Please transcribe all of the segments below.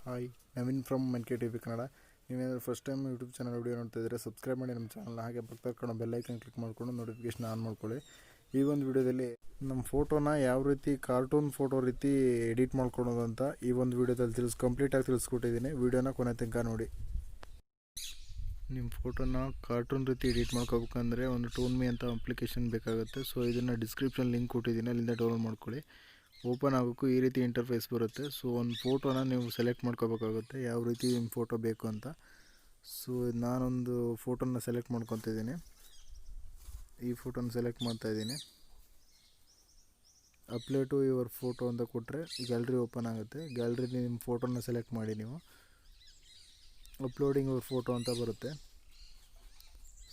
Hi, Naveen from Nktvkannada. ನೀವೇನಾದರೂ first time YouTube channel video ನೋಡ್ತಾ ಇದ್ದರೆ ಸಬ್ಸ್ಕ್ರೈಬ್ ಮಾಡಿ ನಮ್ಮ ಚಾನಲ್ನ. ಹಾಗೆ ಪಕ್ಕದ ಬೆಲ್ ಐಕನ್ ಕ್ಲಿಕ್ ಮಾಡಿಕೊಂಡು ನೋಟಿಫಿಕೇಶನ್ ಆನ್ ಮಾಡ್ಕೊಳ್ಳಿ. ಈ ಒಂದು ವಿಡಿಯೋದಲ್ಲಿ ನಮ್ಮ ಫೋಟೋನ ಯಾವ ರೀತಿ ಕಾರ್ಟೂನ್ ಫೋಟೋ ರೀತಿ ಎಡಿಟ್ ಮಾಡ್ಕೊಳೋದು ಅಂತ ಈ ಒಂದು ವಿಡಿಯೋದಲ್ಲಿ ಕಂಪ್ಲೀಟಾಗಿ ತಿಳಿಸ್ಕೊಟ್ಟಿದ್ದೀನಿ. ವಿಡಿಯೋನ ಕೊನೆ ತನಕ ನೋಡಿ. ನಿಮ್ಮ ಫೋಟೋನ ಕಾರ್ಟೂನ್ ರೀತಿ ಎಡಿಟ್ ಮಾಡ್ಕೋಬೇಕಂದ್ರೆ ಒಂದು Toonme ಅಂತ ಅಪ್ಲಿಕೇಶನ್ ಬೇಕಾಗುತ್ತೆ. ಸೊ ಇದನ್ನು ಡಿಸ್ಕ್ರಿಪ್ಷನ್ ಲಿಂಕ್ ಕೊಟ್ಟಿದ್ದೀನಿ, ಅಲ್ಲಿಂದ ಡೌನ್ಲೋಡ್ ಮಾಡ್ಕೊಳ್ಳಿ. ಓಪನ್ ಆಗೋಕ್ಕೂ ಈ ರೀತಿ ಇಂಟರ್ಫೇಸ್ ಬರುತ್ತೆ. ಸೊ ಒಂದು ಫೋಟೋನ ನೀವು ಸೆಲೆಕ್ಟ್ ಮಾಡ್ಕೋಬೇಕಾಗುತ್ತೆ, ಯಾವ ರೀತಿ ನಿಮ್ಮ ಫೋಟೋ ಬೇಕು ಅಂತ. ಸೊ ನಾನೊಂದು ಫೋಟೋನ ಸೆಲೆಕ್ಟ್ ಮಾಡ್ಕೊತಿದ್ದೀನಿ. ಈ ಫೋಟೋನ ಸೆಲೆಕ್ಟ್ ಮಾಡ್ತಾಯಿದ್ದೀನಿ. ಅಪ್ಲೈ ಟು ಯುವರ್ ಫೋಟೋ ಅಂತ ಕೊಟ್ಟರೆ ಗ್ಯಾಲರಿ ಓಪನ್ ಆಗುತ್ತೆ. ಗ್ಯಾಲರಿಲಿ ನಿಮ್ಮ ಫೋಟೋನ ಸೆಲೆಕ್ಟ್ ಮಾಡಿ ನೀವು ಅಪ್ಲೋಡಿಂಗ್ ಯುವರ್ ಫೋಟೋ ಅಂತ ಬರುತ್ತೆ.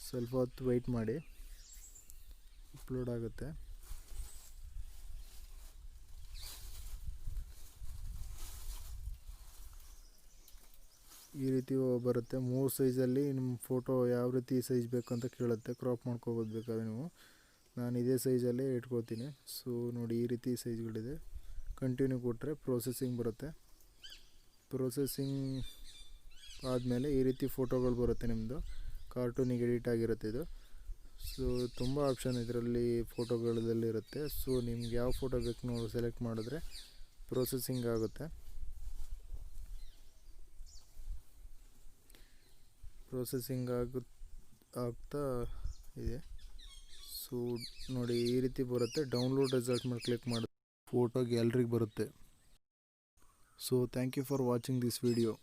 ಸ್ವಲ್ಪ ಹೊತ್ತು ವೆಯ್ಟ್ ಮಾಡಿ, ಅಪ್ಲೋಡ್ ಆಗುತ್ತೆ. ಈ ರೀತಿ ಬರುತ್ತೆ. 3 ಸೈಜಲ್ಲಿ ನಿಮ್ಮ ಫೋಟೋ ಯಾವ ರೀತಿ ಸೈಜ್ ಬೇಕು ಅಂತ ಕೇಳುತ್ತೆ. ಕ್ರಾಪ್ ಮಾಡ್ಕೋಬೋದು ಬೇಕಾದ್ರೆ ನೀವು. ನಾನು ಇದೇ ಸೈಜಲ್ಲೇ ಇಟ್ಕೋತೀನಿ. ಸೊ ನೋಡಿ, ಈ ರೀತಿ ಸೈಜ್ಗಳಿದೆ. ಕಂಟಿನ್ಯೂ ಕೊಟ್ಟರೆ ಪ್ರೊಸೆಸಿಂಗ್ ಬರುತ್ತೆ. ಪ್ರೊಸೆಸಿಂಗ್ ಆದಮೇಲೆ ಈ ರೀತಿ ಫೋಟೋಗಳು ಬರುತ್ತೆ. ನಿಮ್ಮದು ಕಾರ್ಟೂನಿಗೆ ಎಡಿಟ್ ಆಗಿರುತ್ತೆ ಇದು. ಸೊ ತುಂಬ ಆಪ್ಷನ್ ಇದರಲ್ಲಿ ಫೋಟೋಗಳದಲ್ಲಿ ಇರುತ್ತೆ. ಸೊ ನಿಮ್ಗೆ ಯಾವ ಫೋಟೋ ಬೇಕು ನೋಡಿ ಸೆಲೆಕ್ಟ್ ಮಾಡಿದ್ರೆ ಪ್ರೊಸೆಸಿಂಗ್ ಆಗುತ್ತೆ. ಪ್ರೊಸೆಸಿಂಗ್ ಆಗ್ತಾ ಇದೆ. ಸೊ ನೋಡಿ, ಈ ರೀತಿ ಬರುತ್ತೆ. ಡೌನ್ಲೋಡ್ ರಿಸಲ್ಟ್ ಮೇಲೆ ಕ್ಲಿಕ್ ಮಾಡಿ ಫೋಟೋ ಗ್ಯಾಲರಿಗೆ ಬರುತ್ತೆ. So thank you for watching this video.